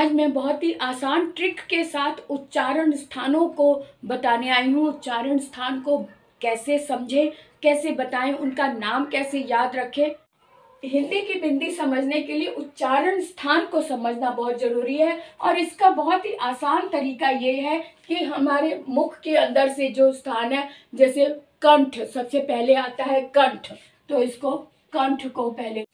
आज मैं बहुत ही आसान ट्रिक के साथ उच्चारण स्थानों को बताने आई हूँ। उच्चारण स्थान को कैसे समझें, कैसे बताएं, उनका नाम कैसे याद रखें। हिंदी की बिंदी समझने के लिए उच्चारण स्थान को समझना बहुत ज़रूरी है और इसका बहुत ही आसान तरीका ये है कि हमारे मुख के अंदर से जो स्थान है, जैसे कंठ सबसे पहले आता है कंठ, तो इसको कंठ को पहले।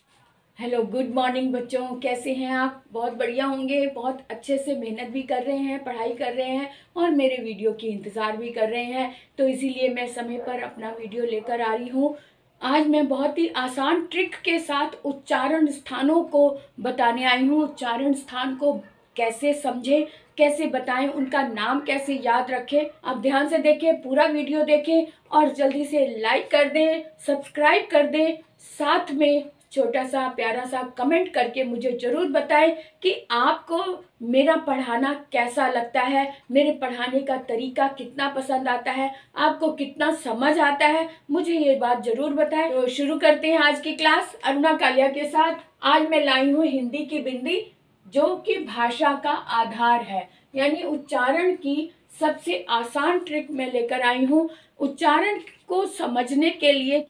हेलो, गुड मॉर्निंग बच्चों, कैसे हैं आप? बहुत बढ़िया होंगे, बहुत अच्छे से मेहनत भी कर रहे हैं, पढ़ाई कर रहे हैं और मेरे वीडियो की इंतज़ार भी कर रहे हैं। तो इसीलिए मैं समय पर अपना वीडियो लेकर आ रही हूँ। आज मैं बहुत ही आसान ट्रिक के साथ उच्चारण स्थानों को बताने आई हूँ। उच्चारण स्थान को कैसे समझें, कैसे बताएं, उनका नाम कैसे याद रखें। आप ध्यान से देखें, पूरा वीडियो देखें और जल्दी से लाइक कर दें, सब्सक्राइब कर दें, साथ में छोटा सा प्यारा सा कमेंट करके मुझे ज़रूर बताएं कि आपको मेरा पढ़ाना कैसा लगता है, मेरे पढ़ाने का तरीका कितना पसंद आता है, आपको कितना समझ आता है, मुझे ये बात ज़रूर बताएं। तो शुरू करते हैं आज की क्लास अरुणा कालिया के साथ। आज मैं लाई हूँ हिंदी की बिंदी, जो कि भाषा का आधार है, यानी उच्चारण की सबसे आसान ट्रिक मैं लेकर आई हूँ। उच्चारण को समझने के लिए,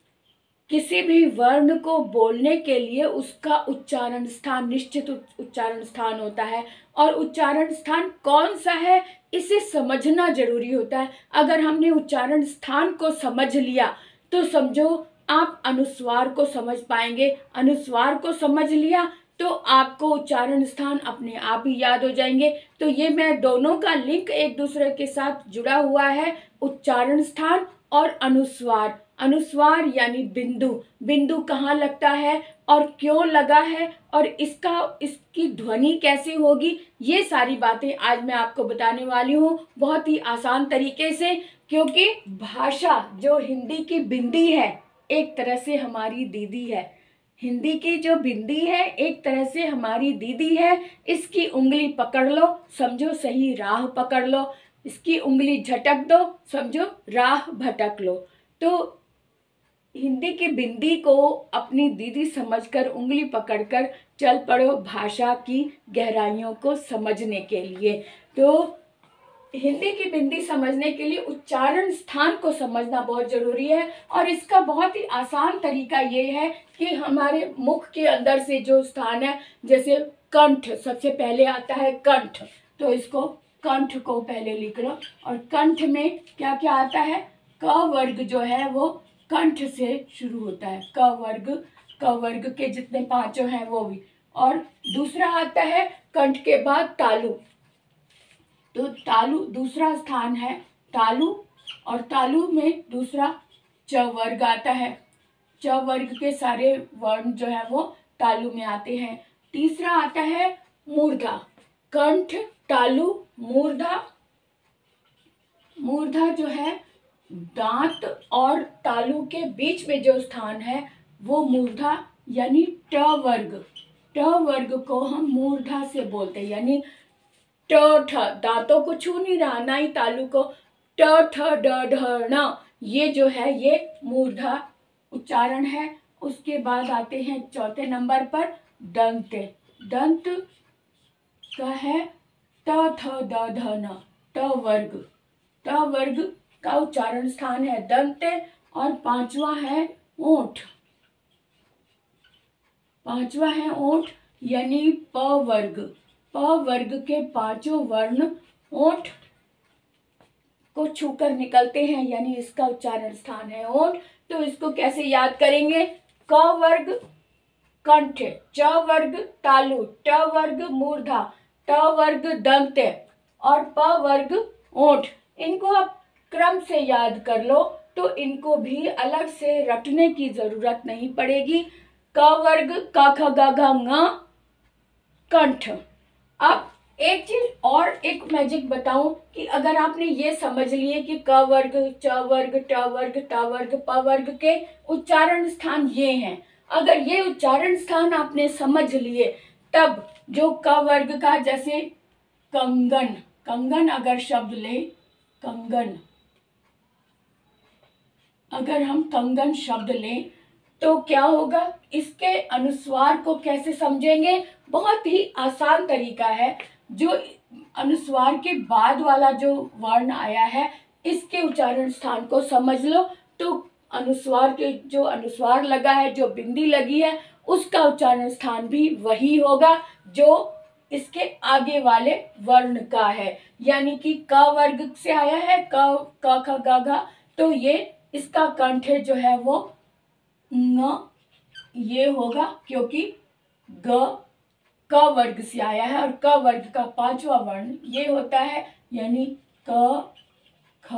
किसी भी वर्ण को बोलने के लिए उसका उच्चारण स्थान, निश्चित उच्चारण स्थान होता है और उच्चारण स्थान कौन सा है इसे समझना जरूरी होता है। अगर हमने उच्चारण स्थान को समझ लिया तो समझो आप अनुस्वार को समझ पाएंगे। अनुस्वार को समझ लिया तो आपको उच्चारण स्थान अपने आप ही याद हो जाएंगे। तो ये मैं दोनों का लिंक एक दूसरे के साथ जुड़ा हुआ है, उच्चारण स्थान और अनुस्वार। अनुस्वार यानी बिंदु, बिंदु कहाँ लगता है और क्यों लगा है और इसकी ध्वनि कैसे होगी, ये सारी बातें आज मैं आपको बताने वाली हूँ बहुत ही आसान तरीके से। क्योंकि भाषा जो हिंदी की बिंदी है, एक तरह से हमारी दीदी है। हिंदी की जो बिंदी है एक तरह से हमारी दीदी है। इसकी उंगली पकड़ लो, समझो सही राह पकड़ लो। इसकी उंगली झटक दो, समझो राह भटक लो। तो हिंदी की बिंदी को अपनी दीदी समझकर उंगली पकड़कर चल पड़ो भाषा की गहराइयों को समझने के लिए। तो हिंदी की बिंदी समझने के लिए उच्चारण स्थान को समझना बहुत ज़रूरी है और इसका बहुत ही आसान तरीका ये है कि हमारे मुख के अंदर से जो स्थान है, जैसे कंठ सबसे पहले आता है कंठ, तो इसको कंठ को पहले लिख लो। और कंठ में क्या क्या आता है? क वर्ग जो है वो कंठ से शुरू होता है। क वर्ग के जितने पांचों हैं वो भी। और दूसरा आता है कंठ के बाद तालु, तो तालु दूसरा स्थान है तालु, और तालु में दूसरा च वर्ग आता है। च वर्ग के सारे वर्ण जो है वो तालु में आते हैं। तीसरा आता है मूर्धा, कंठ तालु मूर्धा। मूर्धा जो है दांत और तालु के बीच में जो स्थान है वो मूर्धा, यानी ट वर्ग। ट वर्ग को हम मूर्धा से बोलते हैं, यानी ट ठ, दांतों को छू नहीं रहा ना ही तालु को। ट ठ ड ढ ण, ये जो है ये मूर्धा उच्चारण है। उसके बाद आते हैं चौथे नंबर पर दंत। दंत का है त थ द ध न, ट वर्ग। ट वर्ग का उच्चारण स्थान है दंत। और पांचवा है ओठ। पांचवा है ओठ, यानी प वर्ग। प वर्ग के पांचों वर्ण ओठ को छूकर निकलते हैं, यानी इसका उच्चारण स्थान है ओठ। तो इसको कैसे याद करेंगे? क वर्ग कंठ, च वर्ग तालु, ट वर्ग मूर्धा, ट वर्ग दंत और प वर्ग ओठ। इनको आप क्रम से याद कर लो तो इनको भी अलग से रटने की जरूरत नहीं पड़ेगी। क वर्ग क ख ग घ ङ कंठ। अब एक चीज और, एक मैजिक बताऊं कि अगर आपने ये समझ लिए कि क वर्ग, च वर्ग, ट वर्ग, ट वर्ग, प वर्ग के उच्चारण स्थान ये हैं, अगर ये उच्चारण स्थान आपने समझ लिए तब जो क वर्ग का, जैसे कंगन, कंगन अगर शब्द ले, कंगन, अगर हम कंगन शब्द लें तो क्या होगा? इसके अनुस्वार को कैसे समझेंगे? बहुत ही आसान तरीका है। जो अनुस्वार के बाद वाला जो वर्ण आया है इसके उच्चारण स्थान को समझ लो। तो अनुस्वार के जो अनुस्वार लगा है, जो बिंदी लगी है, उसका उच्चारण स्थान भी वही होगा जो इसके आगे वाले वर्ण का है। यानी कि क वर्ग से आया है, क ख ग घ, तो ये इसका कंठ जो है वो ङ ये होगा, क्योंकि ग क वर्ग से आया है और क वर्ग का पांचवा वर्ण ये होता है। यानी क ख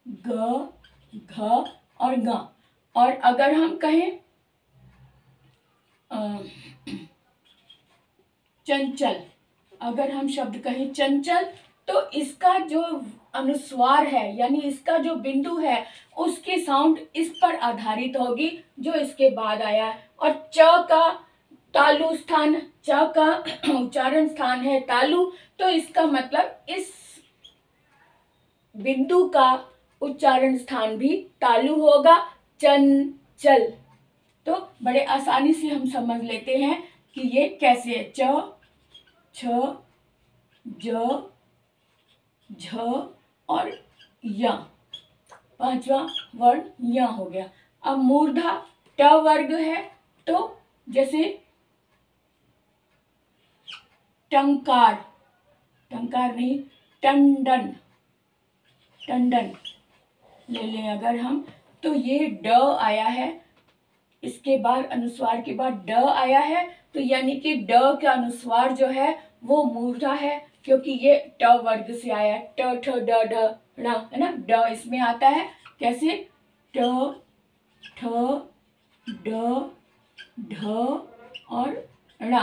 ग घ और ङ। और अगर हम कहें चंचल, अगर हम शब्द कहें चंचल, तो इसका जो अनुस्वार है यानी इसका जो बिंदु है उसकी साउंड इस पर आधारित होगी जो इसके बाद आया है। और च का तालु स्थान, च का उच्चारण स्थान है तालु, तो इसका मतलब इस बिंदु का उच्चारण स्थान भी तालु होगा, चंचल। तो बड़े आसानी से हम समझ लेते हैं कि ये कैसे है। च, छ, ज, झ और य, पांचवा वर्ण य हो गया। अब मूर्धा ट वर्ग है, तो जैसे टंकार, टंकार नहीं, टंडन, टंडन ले लें अगर हम, तो ये ड आया है, इसके बाद अनुस्वार के बाद ड आया है, तो यानी कि ड का अनुस्वार जो है वो मूर्धा है, क्योंकि ये ट वर्ग से आया है। ट ठ ड ढ ण, है ना, ड इसमें आता है। कैसे? ट ठ ड ढ और ण,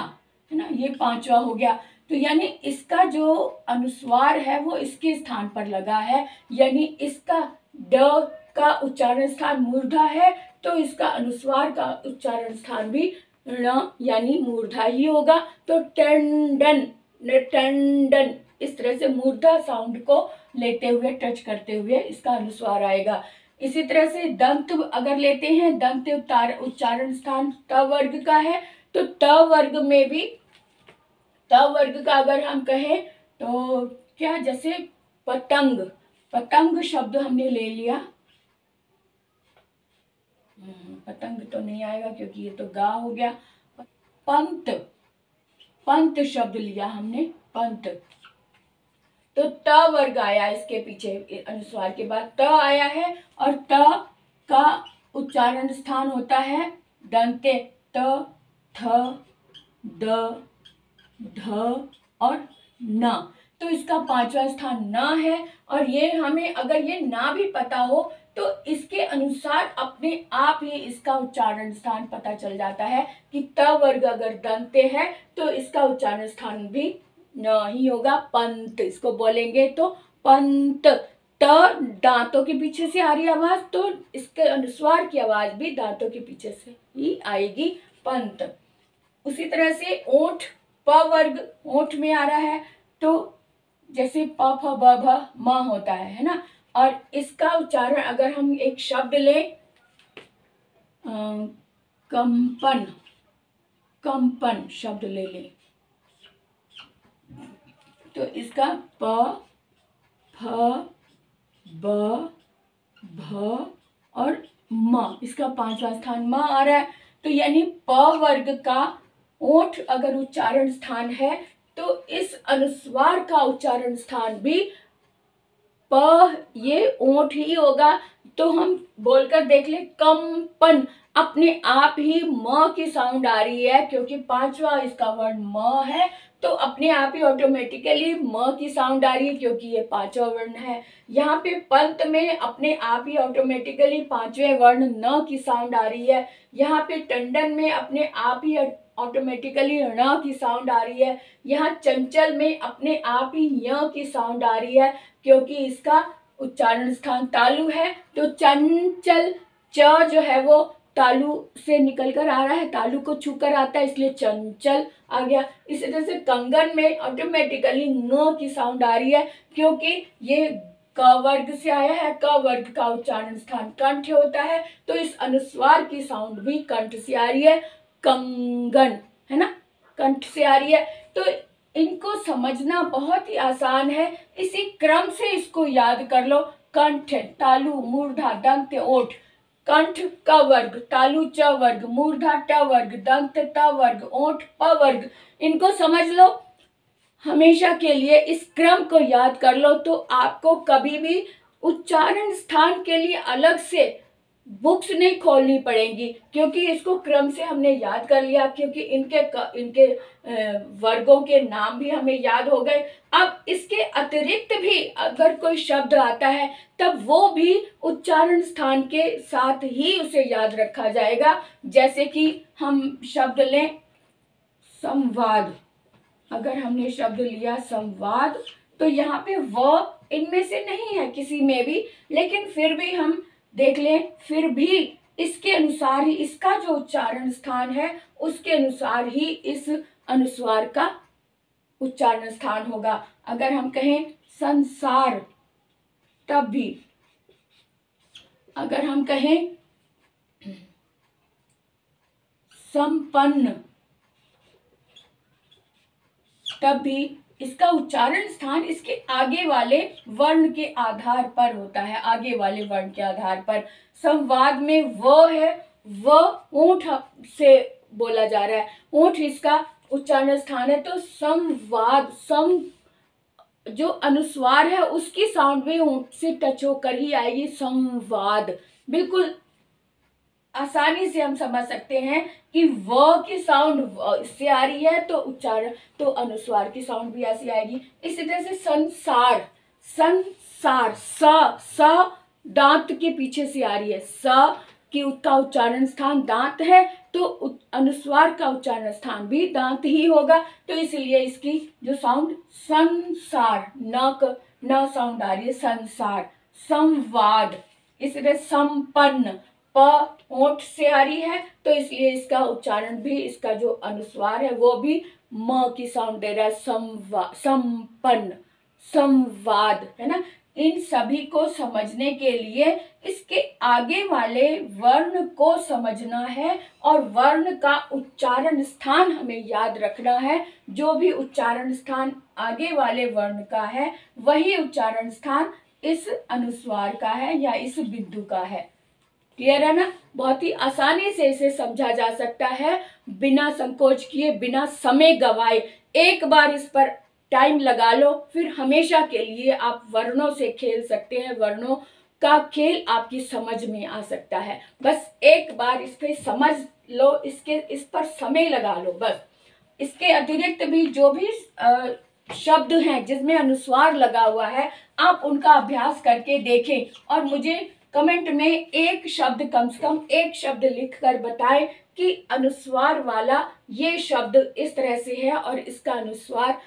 है ना, ये पांचवा हो गया। तो यानी इसका जो अनुस्वार है वो इसके स्थान पर लगा है, यानी इसका ड का उच्चारण स्थान मूर्धा है, तो इसका अनुस्वार का उच्चारण स्थान भी ण यानी मूर्धा ही होगा। तो टंडन, टंडन, इस तरह से मूर्धा साउंड को लेते हुए, टच करते हुए इसका अनुस्वार आएगा। इसी तरह से दंत अगर लेते हैं, दंत उच्चारण स्थान त वर्ग का है, तो त वर्ग में भी, त वर्ग का अगर हम कहें तो क्या, जैसे पतंग, पतंग शब्द हमने ले लिया, पतंग तो नहीं आएगा क्योंकि ये तो गा हो गया। पंत, पंत शब्द लिया हमने, पंत, तो त वर्ग आया, इसके पीछे अनुस्वार के बाद त आया है, और त का उच्चारण स्थान होता है दंते, त, थ, द, ध और न, तो इसका पांचवा स्थान न है। और ये हमें अगर ये ना भी पता हो तो इसके अनुसार अपने आप ही इसका उच्चारण स्थान पता चल जाता है कि त वर्ग अगर दंते है तो इसका उच्चारण स्थान भी न ही होगा, पंत इसको बोलेंगे तो पंत। त दांतों के पीछे से आ रही आवाज, तो इसके अनुस्वार की आवाज भी दांतों के पीछे से ही आएगी, पंत। उसी तरह से ओठ, प वर्ग ओठ में आ रहा है, तो जैसे प फ ब भ म होता है ना, और इसका उच्चारण अगर हम एक शब्द लें, कंपन, कंपन शब्द ले लें, तो इसका प, फ, ब, भ और म, इसका पांचवा स्थान म आ रहा है। तो यानी प वर्ग का ओठ अगर उच्चारण स्थान है तो इस अनुस्वार का उच्चारण स्थान भी प, ये ओठ ही होगा। तो हम बोलकर देख ले, कंपन, अपने आप ही म की साउंड आ रही है, क्योंकि पांचवा इसका वर्ण म है, तो अपने आप ही ऑटोमेटिकली म की साउंड आ रही है, क्योंकि ये पांचवा वर्ण है। यहाँ पे पंत में अपने आप ही ऑटोमेटिकली पांचवें वर्ण न की साउंड आ रही है। यहाँ पे टंडन में अपने आप ही ऑटोमेटिकली ण की साउंड आ रही है। यहाँ चंचल में अपने आप ही य की साउंड आ रही है, क्योंकि इसका उच्चारण स्थान तालु है। तो चंचल, च जो है वो तालु से निकल कर आ रहा है, तालु को छूकर आता है, इसलिए चंचल आ गया। इसी तरह से कंगन में ऑटोमेटिकली न की साउंड आ रही है, क्योंकि ये क वर्ग से आया है, क वर्ग का उच्चारण स्थान कंठ होता है, तो इस अनुस्वार की साउंड भी कंठ से आ रही है, कंगन, है ना, कंठ से आ रही है। तो इनको समझना बहुत ही आसान है। इसी क्रम से इसको याद कर लो। कंठ, तालु, मूर्धा, दंत, ओठ। कंठ क वर्ग, तालु च वर्ग, मूर्धा ट वर्ग, दंत त वर्ग, ओठ प वर्ग। इनको समझ लो हमेशा के लिए, इस क्रम को याद कर लो, तो आपको कभी भी उच्चारण स्थान के लिए अलग से बुक्स नहीं खोलनी पड़ेंगी, क्योंकि इसको क्रम से हमने याद कर लिया, क्योंकि इनके वर्गों के नाम भी हमें याद हो गए। अब इसके अतिरिक्त भी अगर कोई शब्द आता है तब वो भी उच्चारण स्थान के साथ ही उसे याद रखा जाएगा। जैसे कि हम शब्द लें संवाद। अगर हमने शब्द लिया संवाद, तो यहाँ पे व इनमें से नहीं है किसी में भी, लेकिन फिर भी हम देख लें, फिर भी इसके अनुसार ही, इसका जो उच्चारण स्थान है उसके अनुसार ही इस अनुस्वार का उच्चारण स्थान होगा। अगर हम कहें संसार, तब भी, अगर हम कहें संपन्न, तब भी इसका उच्चारण स्थान इसके आगे वाले वर्ण के आधार पर होता है, आगे वाले वर्ण के आधार पर। संवाद में व है, व ऊंट से बोला जा रहा है, ऊंट इसका उच्चारण स्थान है, तो संवाद, सम जो अनुस्वार है उसकी साउंड भी ऊंट से टच होकर ही आएगी, संवाद। बिल्कुल आसानी से हम समझ सकते हैं कि व की साउंड इससे आ रही है, तो उच्चारण, तो अनुस्वार की साउंड भी ऐसी आएगी। इसी तरह से संसार, संसार, स दांत के पीछे से आ रही है, स की उसका उच्चारण स्थान दांत है, तो अनुस्वार का उच्चारण स्थान भी दांत ही होगा, तो इसलिए इसकी जो साउंड संसार, न साउंड आ रही है, संसार। संवाद, इसी तरह संपन्न, प ओठ से आ रही है, तो इसलिए इसका उच्चारण भी, इसका जो अनुस्वार है वो भी म की साउंड दे रहा है, संपन्न, संवाद, है ना। इन सभी को समझने के लिए इसके आगे वाले वर्ण को समझना है और वर्ण का उच्चारण स्थान हमें याद रखना है। जो भी उच्चारण स्थान आगे वाले वर्ण का है वही उच्चारण स्थान इस अनुस्वार का है या इस बिंदु का है। क्लियर है ना। बहुत ही आसानी से इसे समझा जा सकता है, बिना संकोच किए, बिना समय गवाए। एक बार इस पर टाइम लगा लो, फिर हमेशा के लिए आप वर्णों से खेल सकते हैं। वर्णों का खेल आपकी समझ में आ सकता है। बस एक बार इसके समझ लो, इस पर समय लगा लो बस। इसके अतिरिक्त भी जो भी शब्द हैं जिसमें अनुस्वार लगा हुआ है, आप उनका अभ्यास करके देखें और मुझे कमेंट में एक शब्द, कम से कम एक शब्द लिख कर बताएं कि अनुस्वार वाला ये शब्द इस तरह से है और इसका अनुस्वार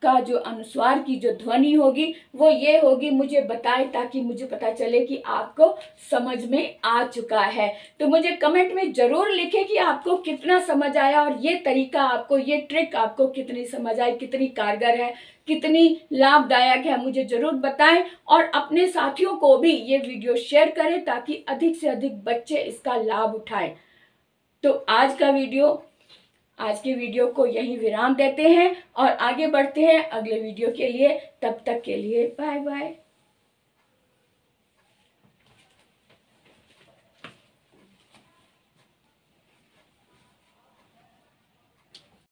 का जो अनुस्वार की जो ध्वनि होगी वो ये होगी। मुझे बताएं ताकि मुझे पता चले कि आपको समझ में आ चुका है। तो मुझे कमेंट में जरूर लिखें कि आपको कितना समझ आया और ये तरीका आपको, ये ट्रिक आपको कितनी समझ आई, कितनी कारगर है, कितनी लाभदायक है, मुझे जरूर बताएं। और अपने साथियों को भी ये वीडियो शेयर करें ताकि अधिक से अधिक बच्चे इसका लाभ उठाएं। तो आज के वीडियो को यहीं विराम देते हैं और आगे बढ़ते हैं अगले वीडियो के लिए। तब तक के लिए बाय बाय।